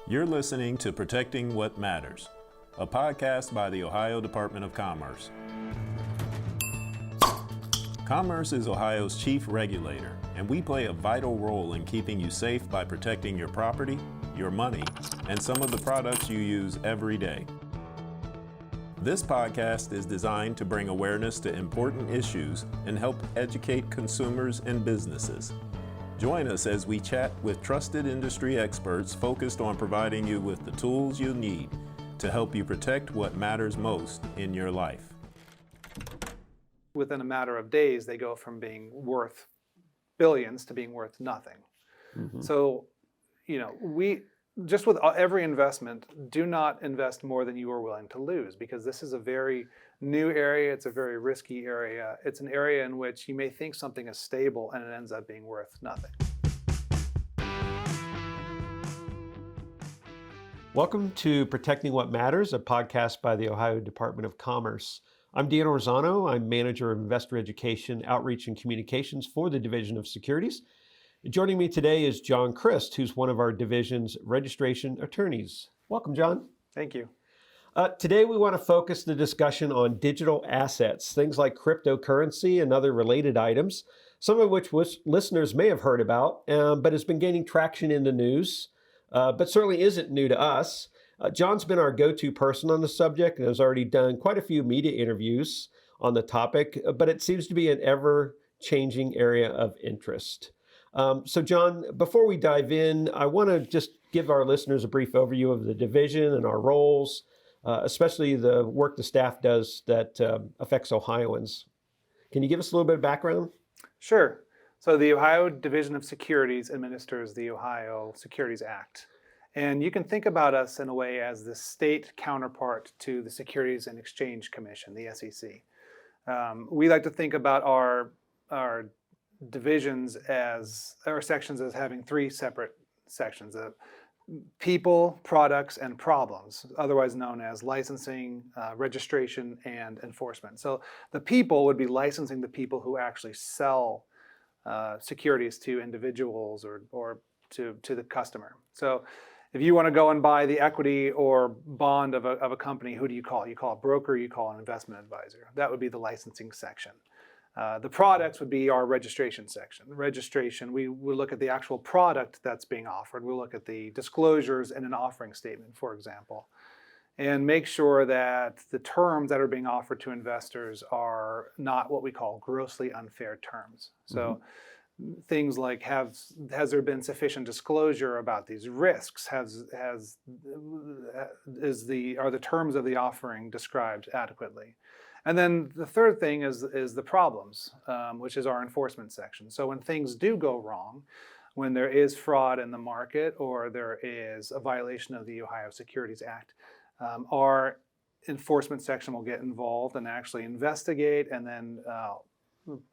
You're listening to Protecting What Matters, a podcast by the Ohio Department of Commerce. Commerce is Ohio's chief regulator, and we play a vital role in keeping you safe by protecting your property, your money, and some of the products you use every day. This podcast is designed to bring awareness to important issues and help educate consumers and businesses. Join us as we chat with trusted industry experts focused on providing you with the tools you need to help you protect what matters most in your life. Within a matter of days, they go from being worth billions to being worth nothing. Mm-hmm. So, we just with every investment, do not invest more than you are willing to lose, because this is a very new area. It's a very risky area. It's an area in which you may think something is stable and it ends up being worth nothing. Welcome to Protecting What Matters, a podcast by the Ohio Department of Commerce. I'm Dean Orzano. I'm Manager of Investor Education, Outreach, and Communications for the Division of Securities. Joining me today is John Crist, who's one of our division's registration attorneys. Welcome, John. Thank you. Today, we want to focus the discussion on digital assets, things like cryptocurrency and other related items, some of which listeners may have heard about, but has been gaining traction in the news, but certainly isn't new to us. John's been our go-to person on the subject and has already done quite a few media interviews on the topic, but it seems to be an ever-changing area of interest. So John, before we dive in, I want to just give our listeners a brief overview of the division and our roles, especially the work the staff does that affects Ohioans. Can you give us a little bit of background? Sure. So the Ohio Division of Securities administers the Ohio Securities Act. And you can think about us in a way as the state counterpart to the Securities and Exchange Commission, the SEC. We like to think about our divisions or sections as having three separate sections: people, products, and problems, otherwise known as licensing, registration, and enforcement. So the people would be licensing the people who actually sell securities to individuals or to the customer. So if you want to go and buy the equity or bond of a company, who do you call? You call a broker, you call an investment advisor. That would be the licensing section. The products would be our registration section. Registration, we look at the actual product that's being offered. We'll look at the disclosures in an offering statement, for example, and make sure that the terms that are being offered to investors are not what we call grossly unfair terms. So things like, has there been sufficient disclosure about these risks? Are the terms of the offering described adequately? And then the third thing is the problems, which is our enforcement section. So when things do go wrong, when there is fraud in the market or there is a violation of the Ohio Securities Act, our enforcement section will get involved and actually investigate and then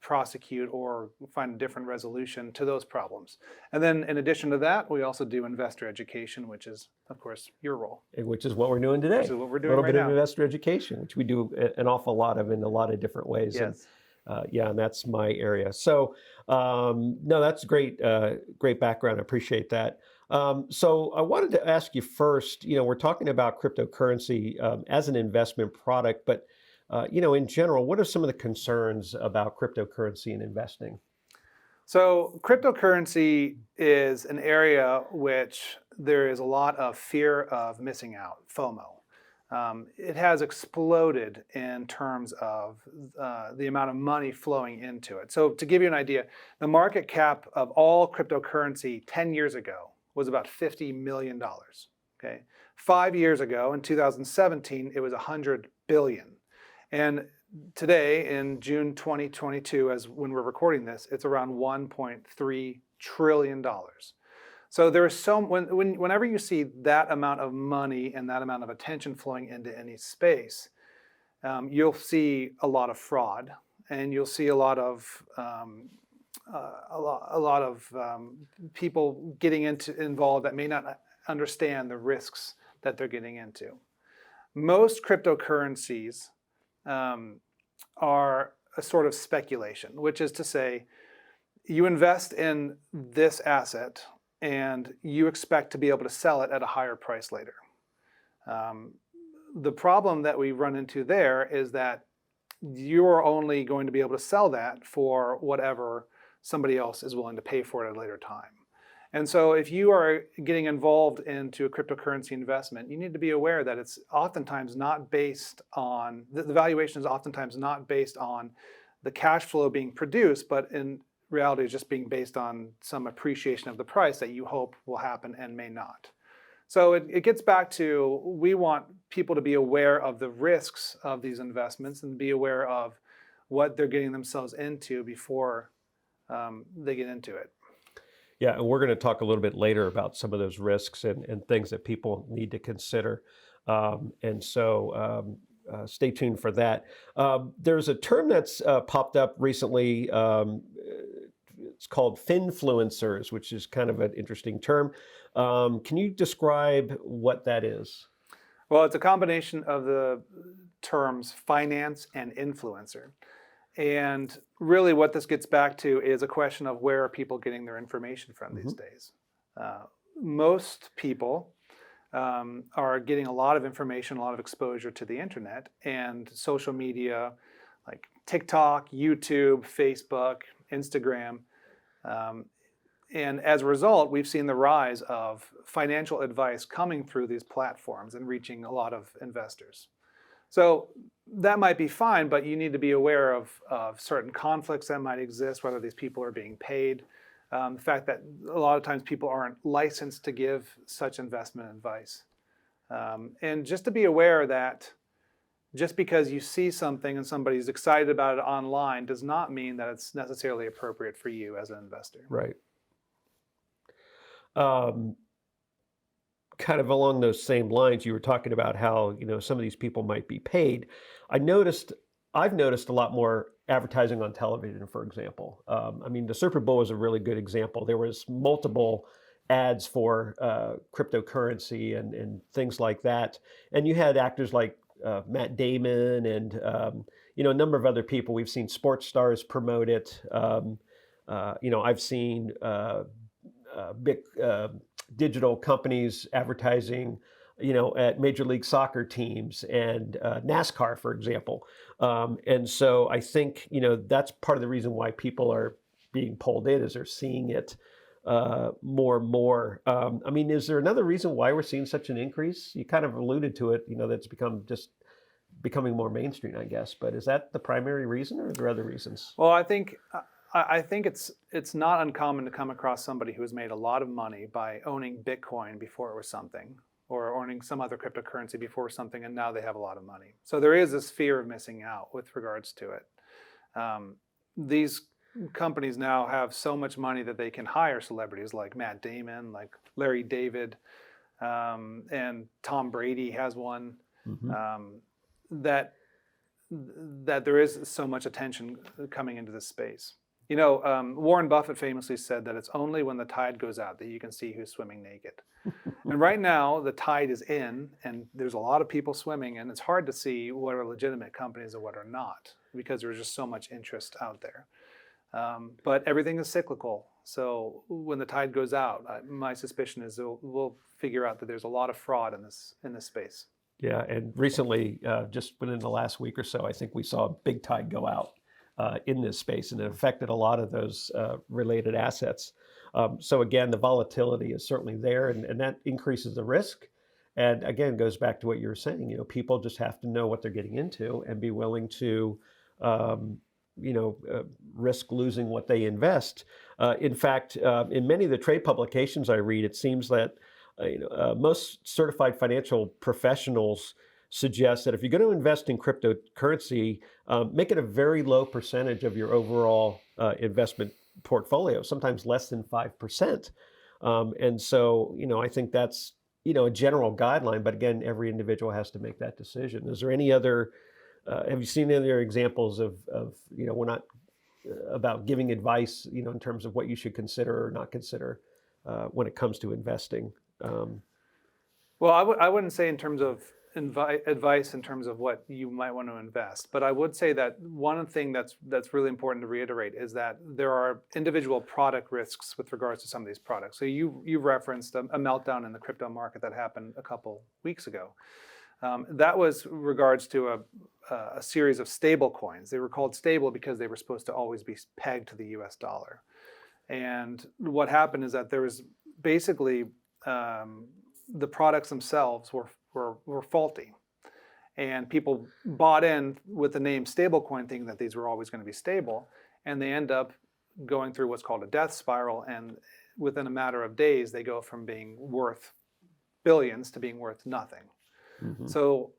prosecute or find a different resolution to those problems. And then in addition to that, we also do investor education, which is, of course, your role. Which is what we're doing today. Which is what we're doing right now. A little bit of investor education, which we do an awful lot of in a lot of different ways. Yes. And, and that's my area. So, no, that's great background. I appreciate that. So I wanted to ask you first, we're talking about cryptocurrency as an investment product, but in general, what are some of the concerns about cryptocurrency and investing? So cryptocurrency is an area which there is a lot of fear of missing out, FOMO. It has exploded in terms of the amount of money flowing into it. So to give you an idea, the market cap of all cryptocurrency 10 years ago was about $50 million. Okay, 5 years ago, in 2017, it was $100 billion. And today, in June 2022, when we're recording this, it's around $1.3 trillion. So there is whenever you see that amount of money and that amount of attention flowing into any space, you'll see a lot of fraud, and you'll see a lot of people getting involved that may not understand the risks that they're getting into. Most cryptocurrencies are a sort of speculation, which is to say, you invest in this asset and you expect to be able to sell it at a higher price later. The problem that we run into there is that you're only going to be able to sell that for whatever somebody else is willing to pay for it at a later time. And so if you are getting involved into a cryptocurrency investment, you need to be aware that it's oftentimes not based on, the valuation is oftentimes not based on the cash flow being produced, but in reality it's just being based on some appreciation of the price that you hope will happen and may not. So it gets back to, we want people to be aware of the risks of these investments and be aware of what they're getting themselves into before they get into it. Yeah, and we're going to talk a little bit later about some of those risks and things that people need to consider. So stay tuned for that. There's a term that's popped up recently. It's called Finfluencers, which is kind of an interesting term. Can you describe what that is? Well, it's a combination of the terms finance and influencer. And really what this gets back to is a question of where are people getting their information from these days. Most people are getting a lot of information, a lot of exposure to the internet and social media like TikTok, YouTube, Facebook, Instagram. And as a result, we've seen the rise of financial advice coming through these platforms and reaching a lot of investors. So that might be fine, but you need to be aware of certain conflicts that might exist, whether these people are being paid. The fact that a lot of times people aren't licensed to give such investment advice. And just to be aware that just because you see something and somebody's excited about it online does not mean that it's necessarily appropriate for you as an investor. Right. Kind of along those same lines, you were talking about how, some of these people might be paid. I've noticed a lot more advertising on television, for example. The Super Bowl is a really good example. There was multiple ads for cryptocurrency and things like that. And you had actors like Matt Damon and, a number of other people. We've seen sports stars promote it. I've seen big digital companies advertising, at Major League Soccer teams and NASCAR, for example. And so I think, that's part of the reason why people are being pulled in, is they're seeing it more and more. Is there another reason why we're seeing such an increase? You kind of alluded to it, that's becoming more mainstream, I guess. But is that the primary reason, or are there other reasons? Well, I think it's not uncommon to come across somebody who has made a lot of money by owning Bitcoin before it was something, or owning some other cryptocurrency before something, and now they have a lot of money. So there is this fear of missing out with regards to it. These companies now have so much money that they can hire celebrities like Matt Damon, like Larry David, and Tom Brady has one. That there is so much attention coming into this space. Warren Buffett famously said that it's only when the tide goes out that you can see who's swimming naked. And right now, the tide is in, and there's a lot of people swimming, and it's hard to see what are legitimate companies and what are not, because there's just so much interest out there. But everything is cyclical. So when the tide goes out, my suspicion is we'll figure out that there's a lot of fraud in this space. Yeah, and recently, just within the last week or so, I think we saw a big tide go out in this space, and it affected a lot of those related assets. So again, the volatility is certainly there, and that increases the risk. And again, goes back to what you were saying. People just have to know what they're getting into and be willing to, risk losing what they invest. In fact, in many of the trade publications I read, it seems that most certified financial professionals suggest that if you're going to invest in cryptocurrency, make it a very low percentage of your overall investment portfolio, sometimes less than 5%. And so, I think that's, a general guideline, but again, every individual has to make that decision. Is there any other, have you seen any other examples of we're not about giving advice, in terms of what you should consider or not consider when it comes to investing? Well, I wouldn't say in terms of advice in terms of what you might want to invest. But I would say that one thing that's really important to reiterate is that there are individual product risks with regards to some of these products. So you referenced a meltdown in the crypto market that happened a couple weeks ago. That was regards to a series of stable coins. They were called stable because they were supposed to always be pegged to the US dollar. And what happened is that there was basically the products themselves were faulty. And people bought in with the name stablecoin thinking that these were always going to be stable. And they end up going through what's called a death spiral. And within a matter of days, they go from being worth billions to being worth nothing. Mm-hmm. So,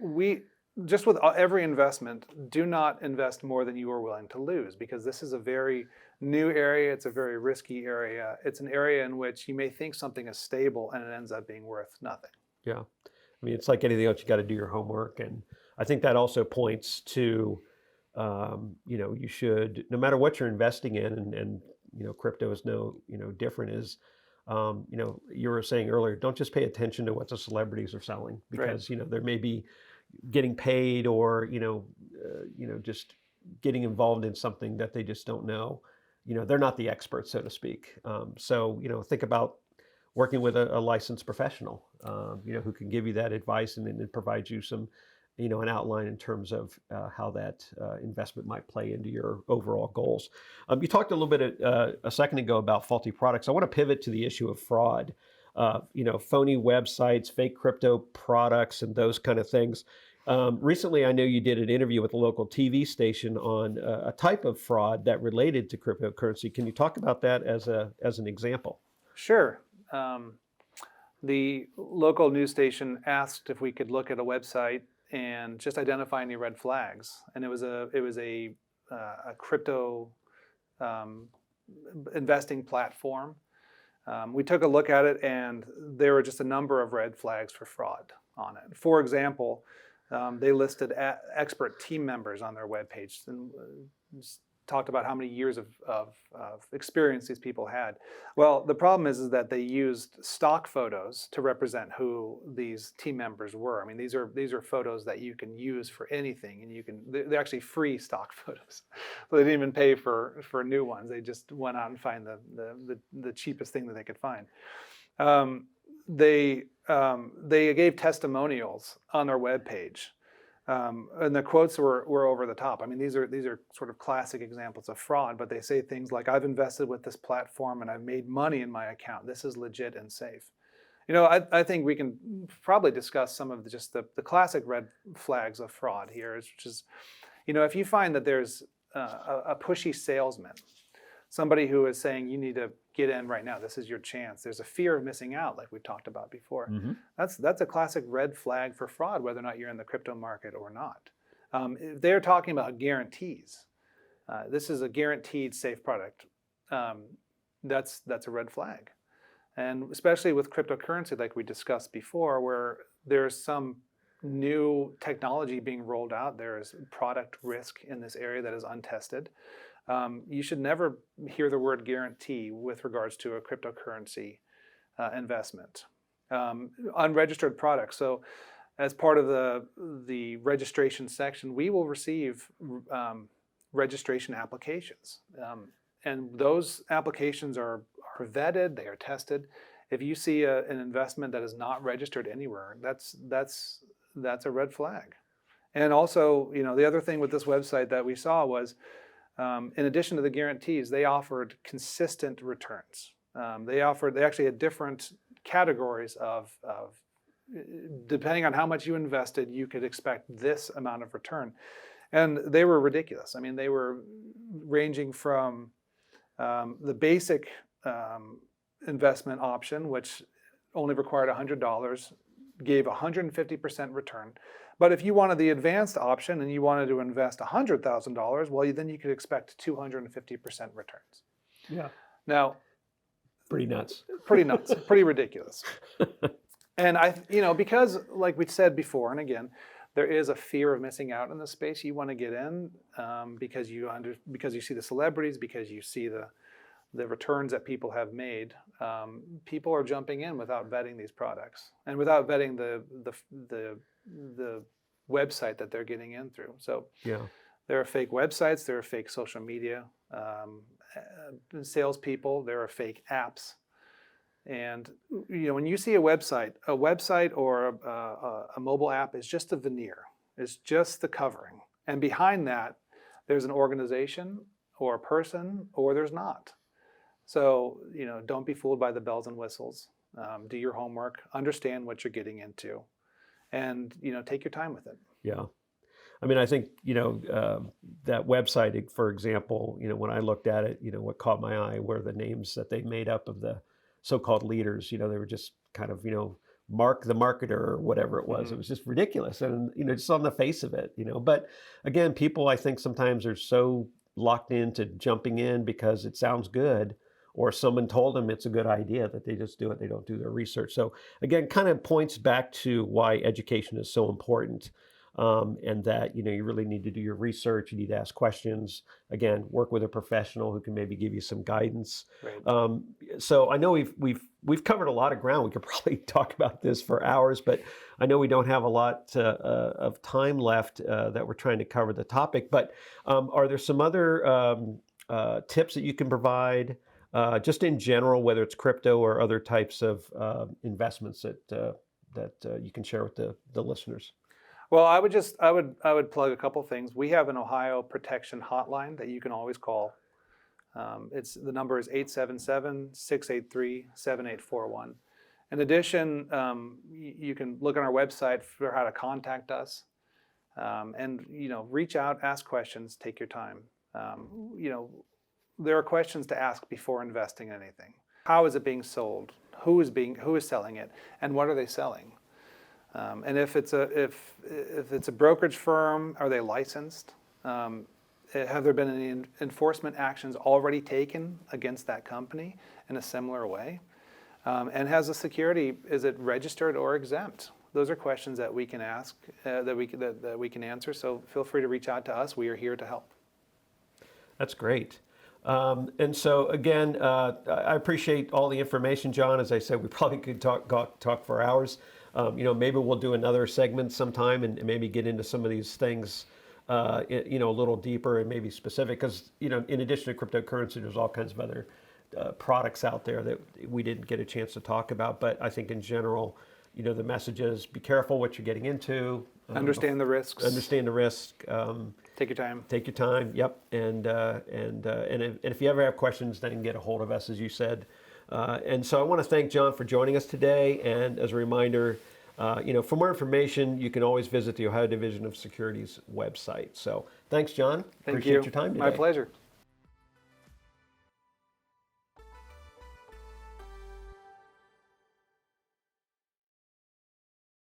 we just with every investment, do not invest more than you are willing to lose, because this is a very new area. It's a very risky area. It's an area in which you may think something is stable and it ends up being worth nothing. Yeah. I mean, it's like anything else, you got to do your homework. And I think that also points to, you should, no matter what you're investing in, and crypto is no, different, is, you were saying earlier, don't just pay attention to what the celebrities are selling, because, right, there may be getting paid or, just getting involved in something that they just don't know. They're not the experts, so to speak. So, think about working with a licensed professional, who can give you that advice and provide you some, an outline in terms of how that investment might play into your overall goals. You talked a little bit a second ago about faulty products. I want to pivot to the issue of fraud. Phony websites, fake crypto products, and those kind of things. Recently, I know you did an interview with a local TV station on a type of fraud that related to cryptocurrency. Can you talk about that as an example? Sure. The local news station asked if we could look at a website and just identify any red flags, and it was a crypto investing platform. We took a look at it, and there were just a number of red flags for fraud on it. For example, they listed expert team members on their webpage and talked about how many years of experience these people had. Well, the problem is that they used stock photos to represent who these team members were. I mean, these are photos that you can use for anything, and they're actually free stock photos. So they didn't even pay for new ones. They just went out and find the cheapest thing that they could find. They gave testimonials on their webpage. And the quotes were over the top. I mean, these are sort of classic examples of fraud, but they say things like, "I've invested with this platform and I've made money in my account. This is legit and safe." I think we can probably discuss some of the classic red flags of fraud here, which is, if you find that there's a pushy salesman, somebody who is saying you need to get in right now, this is your chance. There's a fear of missing out, like we talked about before. Mm-hmm. That's a classic red flag for fraud, whether or not you're in the crypto market or not. If they're talking about guarantees, this is a guaranteed safe product. That's a red flag. And especially with cryptocurrency, like we discussed before, where there's some new technology being rolled out, there is product risk in this area that is untested. You should never hear the word guarantee with regards to a cryptocurrency investment. Unregistered products. So as part of the registration section, we will receive registration applications. And those applications are vetted, they are tested. If you see an investment that is not registered anywhere, that's a red flag. And also, the other thing with this website that we saw was, in addition to the guarantees, they offered consistent returns. They actually had different categories of depending on how much you invested, you could expect this amount of return. And they were ridiculous. I mean, they were ranging from the basic investment option, which only required $100, gave 150% return. But if you wanted the advanced option and you wanted to invest $100,000, well, then you could expect 250% returns. Yeah. Now, pretty nuts. Pretty nuts. Pretty ridiculous. And because like we said before, and again, there is a fear of missing out in the space. You want to get in because you see the celebrities, because you see the returns that people have made. people are jumping in without vetting these products and without vetting the website that they're getting in through. So Yeah. there are fake websites, there are fake social media, salespeople, there are fake apps. And when you see a website or a mobile app is just a veneer, it's just the covering. And behind that, there's an organization or a person, or there's not. So, don't be fooled by the bells and whistles. Do your homework, understand what you're getting into, and, take your time with it. Yeah. I mean, I think, that website, for example, when I looked at it, what caught my eye were the names that they made up of the so-called leaders. They were just kind of, Mark the marketer or whatever it was. Mm-hmm. It was just ridiculous. And, just on the face of it, but again, people I think sometimes are so locked into jumping in because it sounds good or someone told them it's a good idea that they just do it. They don't do their research. So again, kind of points back to why education is so important. And that, you really need to do your research. You need to ask questions. Again, work with a professional who can maybe give you some guidance. Right. So I know we've covered a lot of ground. We could probably talk about this for hours, but I know we don't have a lot of time left that we're trying to cover the topic. But are there some other tips that you can provide, just in general, whether it's crypto or other types of investments that you can share with the listeners? Well, I would plug a couple things. We have an Ohio protection hotline that you can always call. The number is 877-683-7841. In addition, you can look on our website for how to contact us, and reach out, ask questions, take your time. There are questions to ask before investing in anything. How is it being sold? Who is selling it, and what are they selling? And if it's a brokerage firm, are they licensed? Have there been any enforcement actions already taken against that company in a similar way? And has the security, is it registered or exempt? Those are questions that we can ask, that we can answer. So feel free to reach out to us. We are here to help. That's great. And so again, I appreciate all the information, John. As I said, we probably could talk for hours. Maybe we'll do another segment sometime and maybe get into some of these things, a little deeper and maybe specific. Because in addition to cryptocurrency, there's all kinds of other products out there that we didn't get a chance to talk about. But I think in general, the message is be careful what you're getting into. Understand the risks. Understand the risk. Take your time. Take your time. Yep. And if you ever have questions, then you can get a hold of us, as you said. And so I want to thank John for joining us today. And as a reminder, for more information, you can always visit the Ohio Division of Securities website. So thanks, John. Thank Appreciate you. your time today. My pleasure.